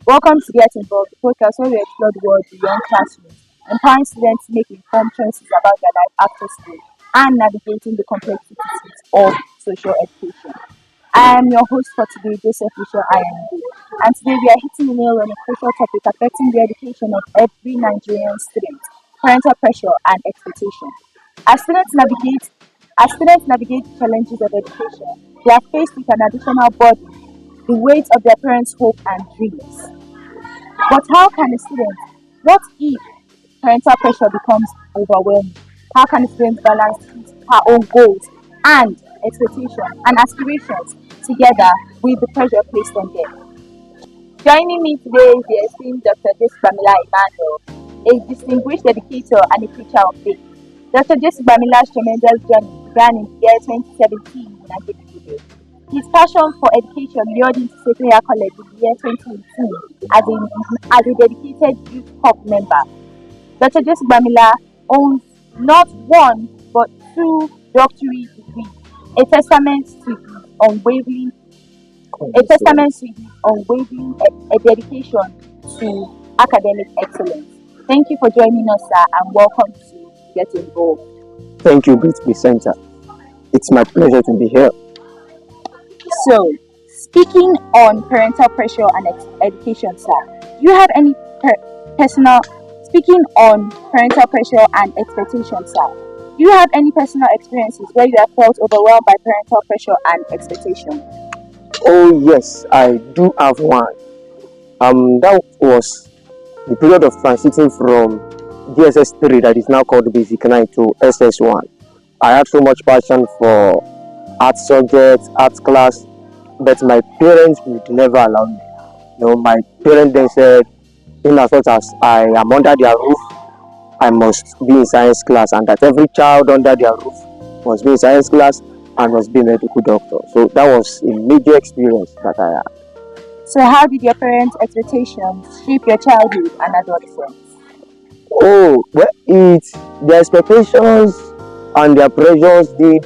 Welcome to Get Involved, the podcast where we explore the world beyond classrooms, empowering students to make informed choices about their life after school and navigating the complexities of social education. I am your host for today, Joseph Bishop IMD, and today we are hitting the nail on a crucial topic affecting the education of every Nigerian student: parental pressure and expectation. As students navigate as students navigate the challenges of education, they are faced with an additional burden, the weight of their parents' hope and dreams. But how can a student, what if parental pressure becomes overwhelming? How can a student balance her own goals and expectations and aspirations together with the pressure placed on them? Joining me today is the esteemed Dr. Bamila Emmanuel, a distinguished educator and a preacher of faith. Dr. Bamila's tremendous journey began in the year 2017 in Nigeria. His passion for education lured him to Secretariat College in the year 2018 as a dedicated youth corps member. Dr. Bamila owns not one but two doctorate degrees, a testament to his unwavering dedication to academic excellence. Thank you for joining us, sir, and welcome to Get Involved. Thank you, great presenter. It's my pleasure to be here. So, speaking on parental pressure and education, sir, do you have any speaking on parental pressure and expectations, sir? Do you have any personal experiences where you have felt overwhelmed by parental pressure and expectation? Oh yes, I do have one. That was the period of transiting from DSS 3, that is now called Basic 9, to SS1. I had so much passion for art subjects, art class, but my parents would never allow me. My parents then said, in as much as I am under their roof, I must be in science class, and that every child under their roof must be in science class and must be a medical doctor. So that was a major experience that I had. So how did your parents' expectations shape your childhood and adolescence? Oh, well, their expectations and their pressures did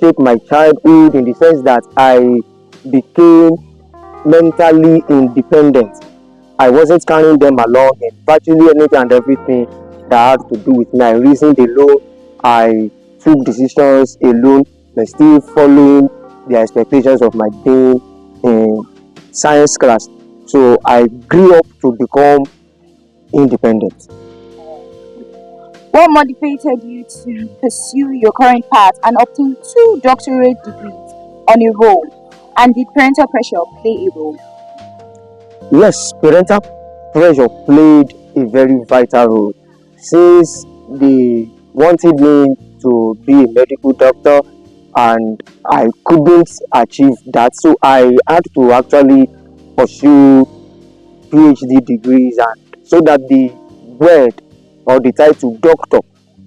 shape my childhood in the sense that I became mentally independent. I wasn't carrying them along in virtually anything and everything that had to do with me. I reasoned alone, I took decisions alone, but still following the expectations of my dean in science class. So I grew up to become independent. What motivated you to pursue your current path and obtain two doctorate degrees on a roll? And did parental pressure play a role? Yes, parental pressure played a very vital role, since they wanted me to be a medical doctor and I couldn't achieve that. So I had to actually pursue PhD degrees, and so that the word or the title doctor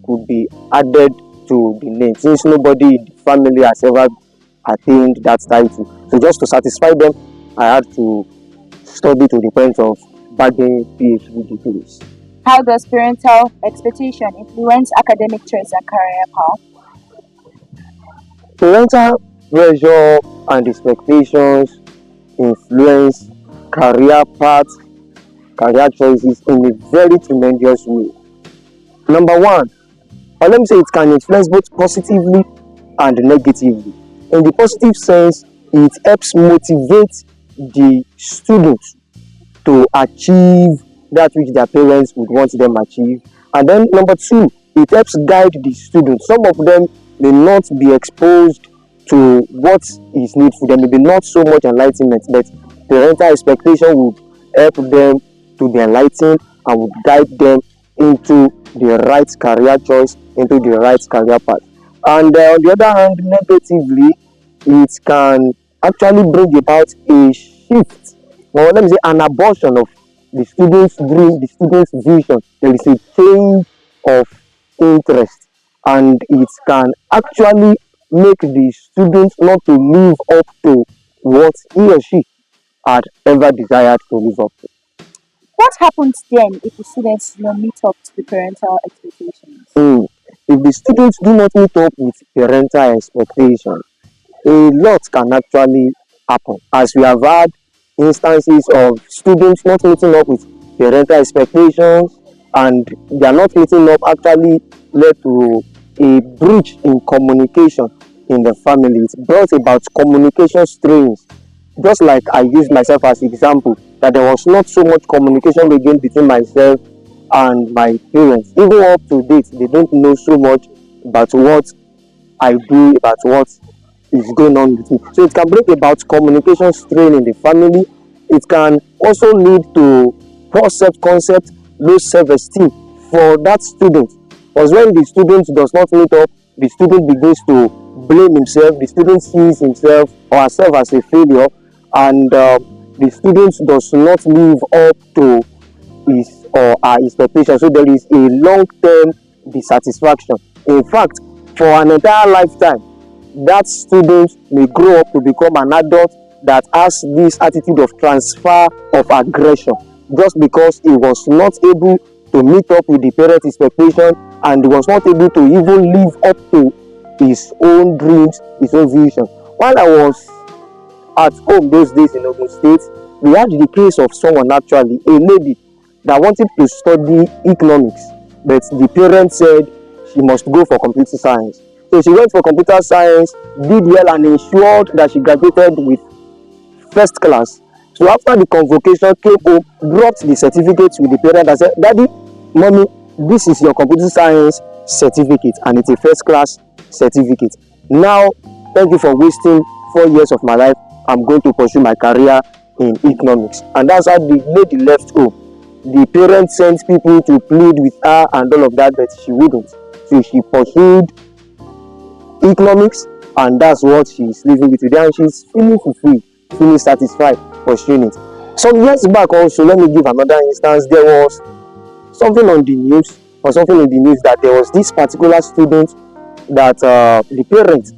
could be added to the name, since nobody in the family has ever attained that title. So just to satisfy them, I had to study to the point of bagging PhD degrees. How does parental expectation influence academic choice and career path? Parental pressure and expectations influence career paths, career choices in a very tremendous way. Number one, or let me say, it can influence both positively and negatively. In the positive sense, it helps motivate the students to achieve that which their parents would want them to achieve. And then number two, it helps guide the students. Some of them may not be exposed to what is needed for them, maybe not so much enlightenment, but parental expectation would help them to be enlightened and would guide them into the right career choice, into the right career path. And on the other hand, negatively, it can actually bring about a shift, or let me say an abortion of the student's dream, the student's vision. There is a change of interest, and it can actually make the student not to live up to what he or she had ever desired to live up to. What happens then if the students meet up to the parental expectations? If the students do not meet up with parental expectations, a lot can actually happen. As we have had instances of students not meeting up with parental expectations, and they are not meeting up actually led to a breach in communication in the family. It brought about communication strains. Just like I used myself as example, that there was not so much communication again between myself and my parents. Even up to date, they don't know so much about what I do, about what is going on with me. So it can bring about communication strain in the family. It can also lead to poor self-concept, low self-esteem for that student. Because when the student does not meet up, the student begins to blame himself. The student sees himself or herself as a failure, and the student does not live up to his or her expectation. So there is a long-term dissatisfaction. In fact, for an entire lifetime, that student may grow up to become an adult that has this attitude of transfer of aggression, just because he was not able to meet up with the parent expectation, and he was not able to even live up to his own dreams, his own vision. While I was at home those days in Ogun State, we had the case of someone, actually a lady, that wanted to study economics, but the parents said she must go for computer science. So she went for computer science, did well, and ensured that she graduated with first class. So after the convocation, came home, brought the certificate with the parent and said, "Daddy, mommy, this is your computer science certificate, and it's a first class certificate. Now, thank you for wasting 4 years of my life. I'm going to pursue my career in economics." And that's how the lady left home. The parents sent people to plead with her and all of that, but she wouldn't. So she pursued economics, and that's what she's living with today, and she's feeling fulfilled, feeling satisfied pursuing it. Some years back also, let me give another instance. There was something on the news, or something in the news, that there was this particular student that the parents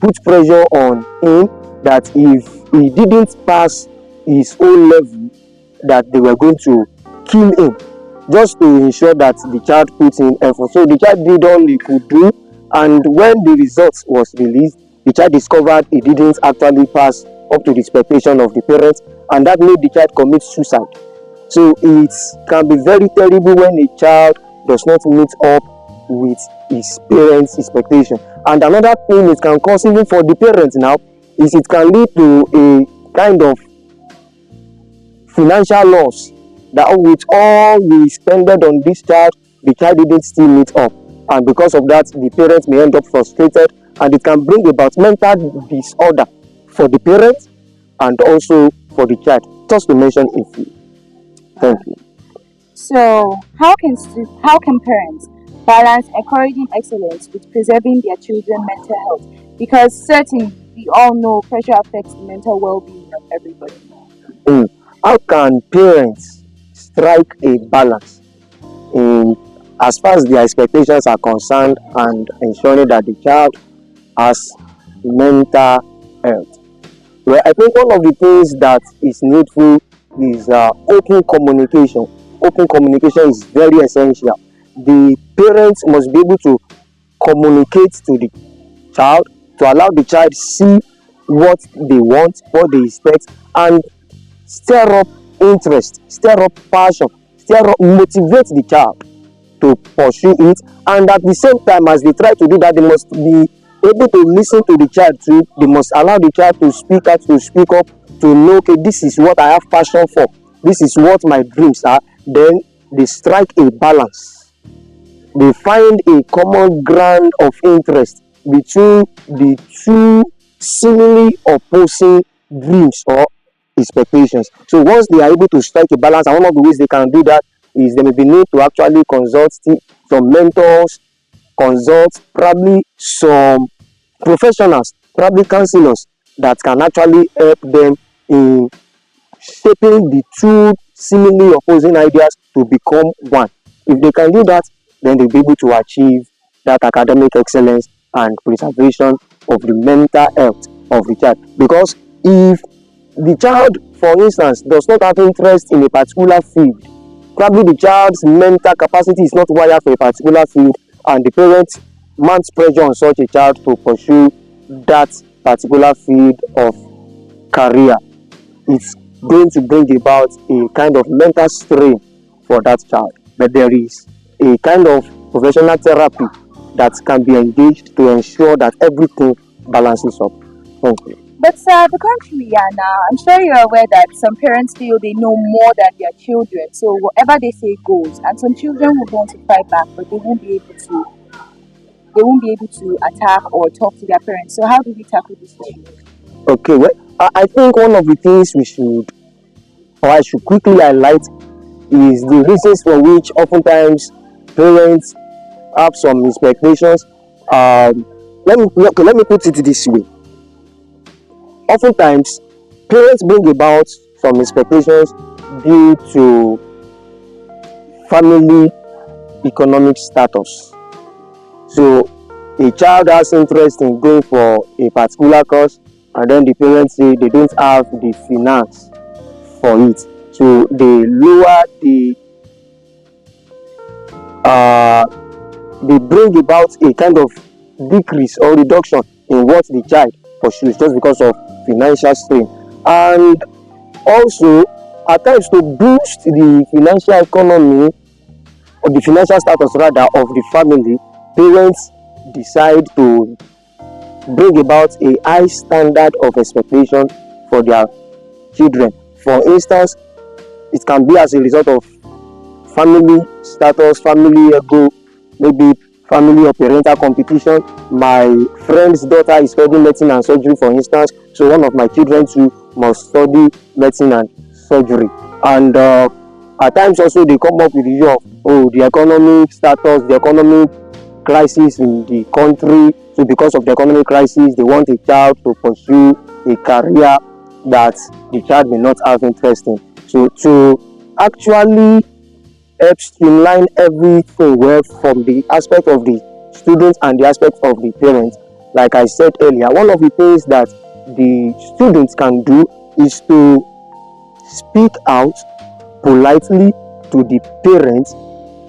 put pressure on him that if he didn't pass his own level, that they were going to kill him, just to ensure that the child put in effort. So the child did all he could do, and when the results was released, the child discovered he didn't actually pass up to the expectation of the parents, and that made the child commit suicide. So it can be very terrible when a child does not meet up with his parents' expectation. And another thing it can cause, even for the parents now, is it can lead to a kind of financial loss, that with all we spended on this child, the child didn't still meet up, and because of that, the parents may end up frustrated, and it can bring about mental disorder for the parents and also for the child. Just to mention a few. Thank you. So, how can parents balance encouraging excellence with preserving their children's mental health? Because certainly we all know pressure affects the mental well-being of everybody. Mm. How can parents strike a balance in, as far as their expectations are concerned, and ensuring that the child has mental health? Well, I think one of the things that is needful is open communication. Open communication is very essential. The parents must be able to communicate to the child, to allow the child see what they want, what they expect, and stir up interest, stir up passion, stir up, motivate the child to pursue it. And at the same time, as they try to do that, they must be able to listen to the child too. They must allow the child to speak out, to speak up, to know, okay, this is what I have passion for, this is what my dreams are. Then they strike a balance, they find a common ground of interest between the two seemingly opposing dreams or expectations. So once they are able to strike a balance, and one of the ways they can do that is they may be need to actually consult some mentors, consult probably some professionals, probably counselors, that can actually help them in shaping the two seemingly opposing ideas to become one. If they can do that, then they'll be able to achieve that academic excellence and preservation of the mental health of the child. Because if the child, for instance, does not have interest in a particular field, probably the child's mental capacity is not wired for a particular field, and the parents mounts pressure on such a child to pursue that particular field of career, it going to bring about a kind of mental strain for that child. But there is a kind of professional therapy that can be engaged to ensure that everything balances up. Thank you. But the country we are now, I'm sure you're aware that some parents feel they know more than their children. So whatever they say goes. And some children would want to fight back, but they won't be able to attack or talk to their parents. So how do we tackle this issue? Okay, well, I think one of the things we should, or I should quickly highlight, is the reasons for which oftentimes parents have some expectations. Let me put it this way. Oftentimes, parents bring about some expectations due to family economic status. So, a child has interest in going for a particular course, and then the parents say they don't have the finance for it. So, uh, they bring about a kind of decrease or reduction in what the child pursues just because of financial strain. And also, at times, to boost the financial economy or the financial status rather of the family, parents decide to bring about a high standard of expectation for their children. For instance, it can be as a result of family status, family ego, maybe family or parental competition. My friend's daughter is studying medicine and surgery, for instance, so one of my children too must study medicine and surgery. And at times also they come up with the issue of, oh, the economic status, the economic crisis in the country. So because of the economic crisis, they want a child to pursue a career that the child may not have interest in. So to actually help streamline everything well from the aspect of the students and the aspect of the parents, like I said earlier, one of the things that the students can do is to speak out politely to the parents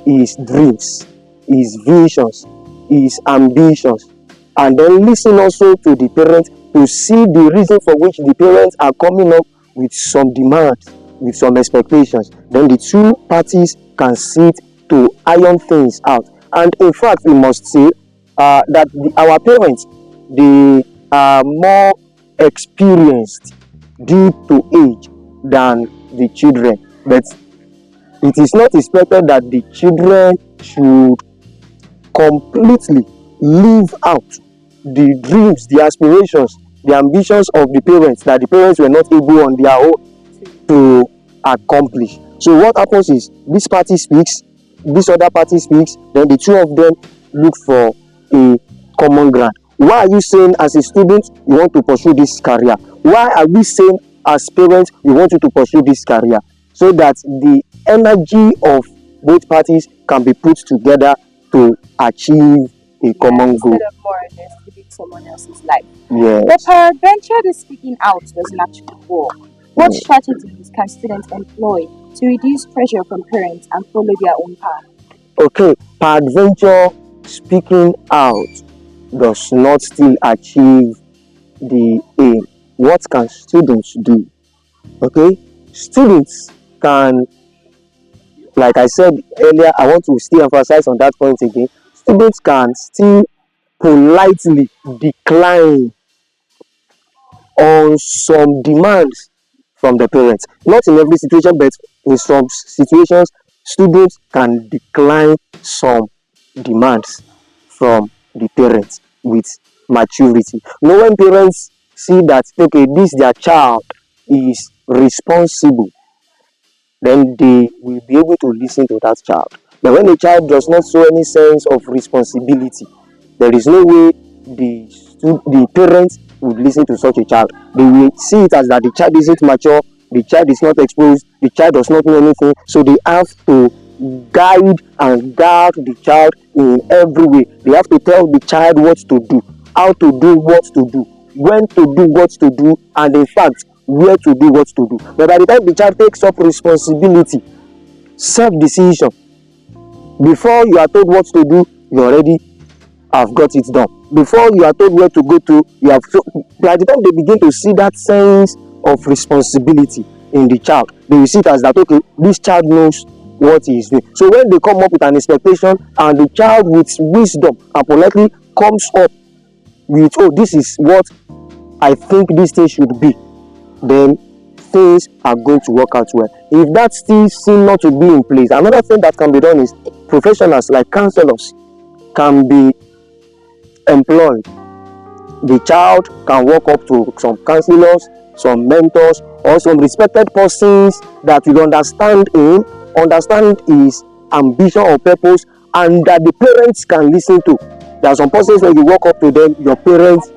his dreams, his visions, his ambitions, and then listen also to the parents to see the reason for which the parents are coming up with some demands, with some expectations. Then the two parties can sit to iron things out. And in fact, we must say that our parents, they are more experienced due to age than the children. But it is not expected that the children should completely live out the dreams, the aspirations, the ambitions of the parents that the parents were not able on their own to accomplish. So what happens is this party speaks, this other party speaks, then the two of them look for a common ground. Why are you saying as a student you want to pursue this career? Why are we saying as parents we want you to pursue this career? So that the energy of both parties can be put together to achieve a common goal. Instead of more or less living someone else's life. Yes. But peradventure the speaking out doesn't actually work. What strategies can students employ to reduce pressure from parents and follow their own path? Okay, peradventure speaking out does not still achieve the aim. What can students do? Okay, students can, like I said earlier, I want to still emphasize on that point again. Students can still politely decline on some demands from the parents. Not in every situation, but in some situations, students can decline some demands from the parents with maturity. Now, when parents see that, okay, this their child is responsible, then they will be able to listen to that child. But when a child does not show any sense of responsibility, there is no way the parents would listen to such a child. They will see it as that the child isn't mature, the child is not exposed, the child does not know anything, so they have to guide and guard the child in every way. They have to tell the child what to do, how to do what to do, when to do what to do, and in fact, where to do what to do. But by the time the child takes up responsibility, self-decision, before you are told what to do, you already have got it done. Before you are told where to go to, you have. So by the time they begin to see that sense of responsibility, in the child. They will see it as that, okay, this child knows what he is doing. So when they come up with an expectation and the child with wisdom and politely comes up with, oh, this is what I think this thing should be, then things are going to work out well. If that still seems not to be in place, another thing that can be done is professionals like counselors can be employed. The child can walk up to some counselors, some mentors, or some respected persons that will understand him, understand his ambition or purpose, and that the parents can listen to. There are some persons when you walk up to them, your parents,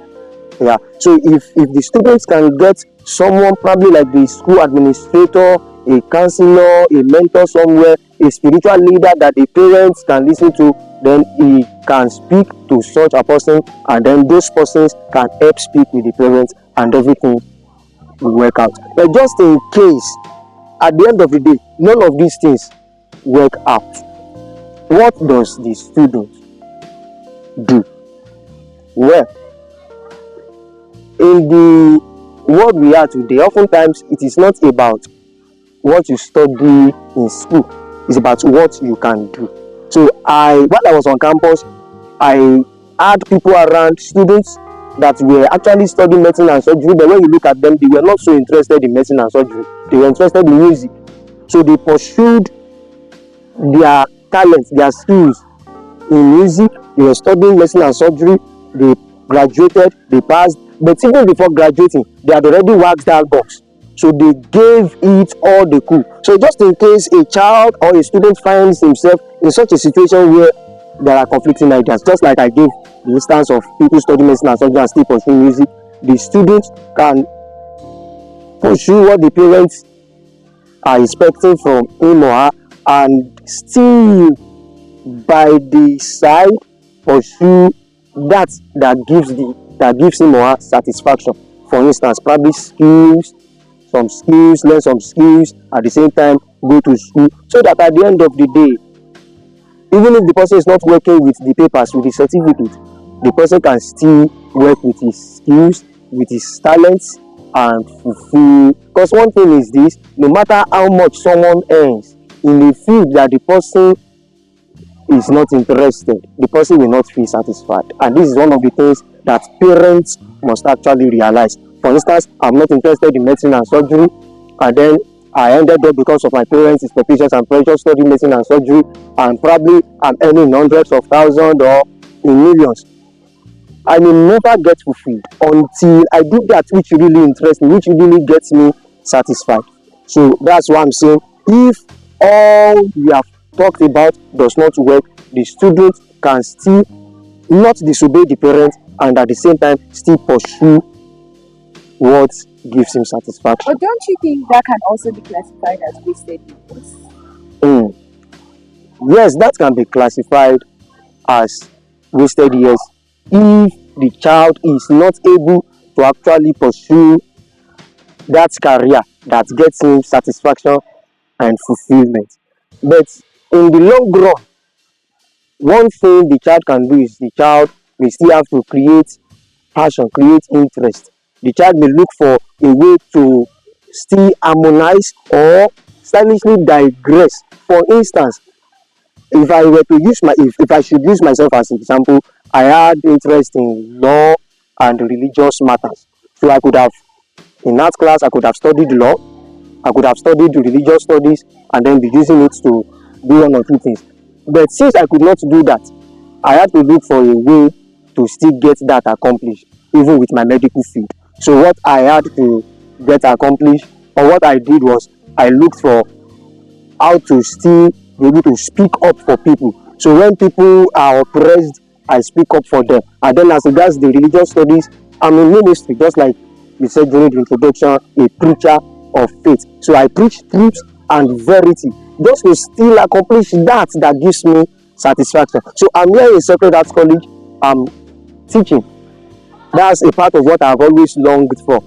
yeah. So if the students can get someone probably like the school administrator, a counselor, a mentor somewhere, a spiritual leader that the parents can listen to, then he can speak to such a person, and then those persons can help speak with the parents, and everything will work out. But just in case, at the end of the day, none of these things work out, what does the student do? Well, in the world we are today, oftentimes it is not about what you study in school, it's about what you can do. So while I was on campus, I had people around, students that were actually studying medicine and surgery, but when you look at them, they were not so interested in medicine and surgery. They were interested in music. So they pursued their talents, their skills in music. They were studying medicine and surgery. They graduated, they passed, but even before graduating, they had already waxed that box. So they gave it all they could. So just in case a child or a student finds himself in such a situation where there are conflicting ideas, just like I gave the instance of people studying medicine and surgery and still pursuing music, the students can pursue what the parents are expecting from him or her, and still by the side pursue that gives him or her satisfaction. For instance, probably skills, learn some skills, at the same time go to school, so that at the end of the day, even if the person is not working with the papers, with the certificate, the person can still work with his skills, with his talents, and fulfill. Because one thing is this: no matter how much someone earns in a field that the person is not interested, the person will not feel satisfied. And this is one of the things that parents must actually realize. For instance, I'm not interested in medicine and surgery, and then I ended up, because of my parents' expectations and pressure, studying medicine and surgery, and probably I'm earning hundreds of thousands or in millions. I may never get fulfilled until I do that which really interests me, which really gets me satisfied. So that's why I'm saying, if all we have talked about does not work, the student can still not disobey the parents, and at the same time still pursue what gives him satisfaction. But don't you think that can also be classified as wasted years? Yes, that can be classified as wasted years if the child is not able to actually pursue that career that gets him satisfaction and fulfillment. But in the long run, one thing the child can do is the child may still have to create passion, create interest. The child may look for a way to still harmonize or stylishly digress. For instance, if I were to use if I should use myself as an example, I had interest in law and religious matters. So I could have, in that class, I could have studied law, I could have studied religious studies, and then be using it to do one or two things. But since I could not do that, I had to look for a way to still get that accomplished, even with my medical field. So what I had to get accomplished, or what I did, was I looked for how to still be able to speak up for people. So when people are oppressed, I speak up for them. And then as regards the religious studies, I'm in ministry, just like we said during the introduction, a preacher of faith. So I preach truth and verity, just to still accomplish that gives me satisfaction. So I'm here in Sacred Arts College, I'm teaching. That's a part of what I've always longed for,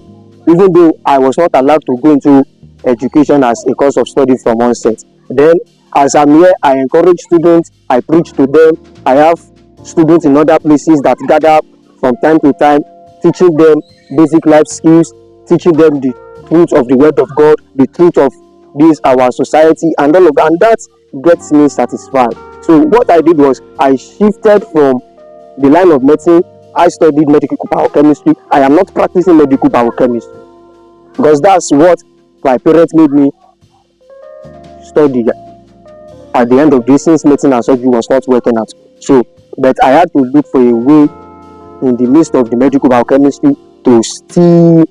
even though I was not allowed to go into education as a course of study from onset. Then as I'm here, I encourage students, I preach to them. I have students in other places that gather from time to time, teaching them basic life skills, teaching them the truth of the word of God, the truth of this our society and all of that, and that gets me satisfied. So what I did was I shifted from the line of medicine. I studied medical biochemistry. I am not practicing medical biochemistry because that's what my parents made me study at the end of this, since medicine and surgery was not working out. So, but I had to look for a way in the midst of the medical biochemistry to still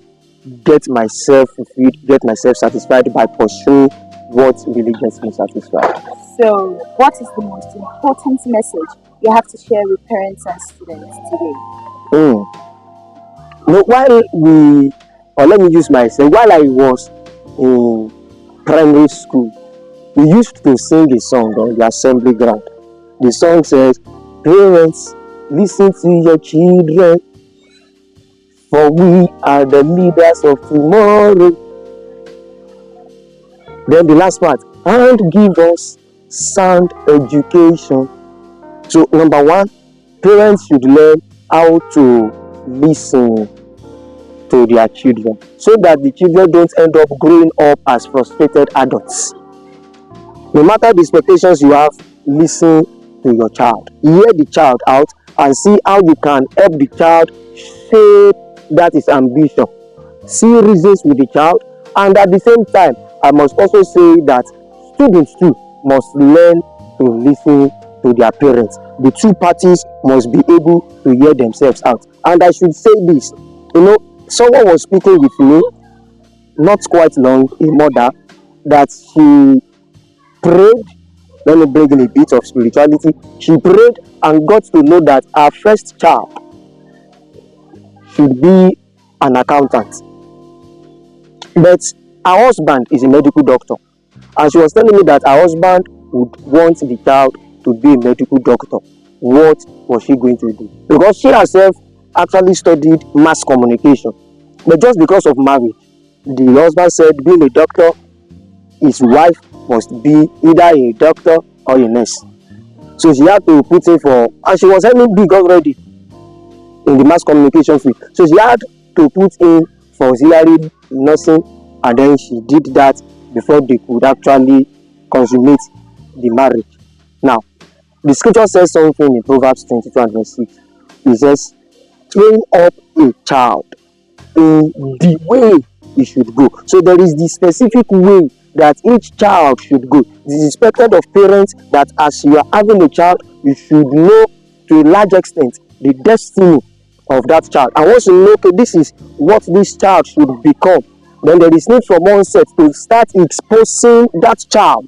get myself fulfilled, get myself satisfied by pursuing what really gets me satisfied. So, what is the most important message you have to share with parents and students today? No, let me use myself. While I was in primary school, we used to sing a song on the assembly ground. The song says, "Parents, listen to your children, for we are the leaders of tomorrow." Then the last part, "and give us sound education." So number one, parents should learn how to listen to their children so that the children don't end up growing up as frustrated adults. No matter the expectations you have, listen to your child. Hear the child out and see how you can help the child shape that his ambition. See reasons with the child, and at the same time, I must also say that students too must learn to listen to their parents. The two parties must be able to hear themselves out. And I should say this, someone was speaking with me not quite long, a mother, that she prayed. Let me bring in a bit of spirituality. She prayed and got to know that her first child should be an accountant. But her husband is a medical doctor. And she was telling me that her husband would want the child to be a medical doctor. What was she going to do? Because she herself actually studied mass communication. But just because of marriage, the husband said being a doctor, his wife must be either a doctor or a nurse. So she had to put in for, and she was earning big already in the mass communication field. So she had to put in for auxiliary nursing, and then she did that before they could actually consummate the marriage. Now, the scripture says something in Proverbs 22 and verse 6. It says, "Train up a child in the way he should go." So there is the specific way that each child should go. It is expected of parents that as you are having a child, you should know to a large extent the destiny of that child. And once you know, okay, this is what this child should become, then there is need from onset to start exposing that child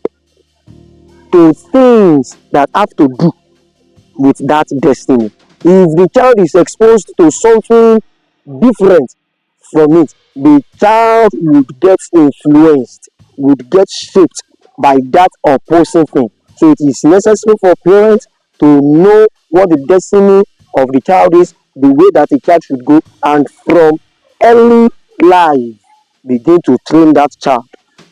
to things that have to do with that destiny. If the child is exposed to something different from it, the child would get influenced, would get shaped by that opposing thing. So it is necessary for parents to know what the destiny of the child is, the way that the child should go, and from early life begin to train that child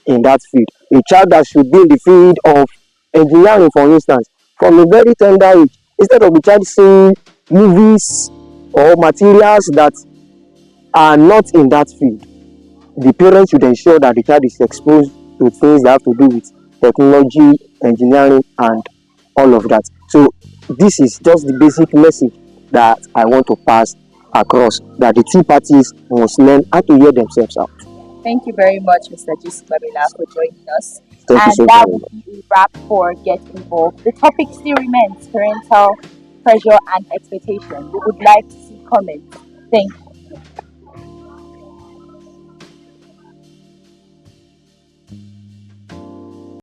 in that field. A child that should be in the field of engineering, for instance, from a very tender age, instead of the child seeing movies or materials that are not in that field, the parents should ensure that the child is exposed to things that have to do with technology, engineering, and all of that. So this is just the basic message that I want to pass across, that the two parties must learn how to hear themselves out. Thank you very much, Mr. Jesse Babila, for joining us. Thank you And so that very will much. be a wrap for Get Involved. The topic still remains parental pressure and expectation. We would like to see comments. Thank you.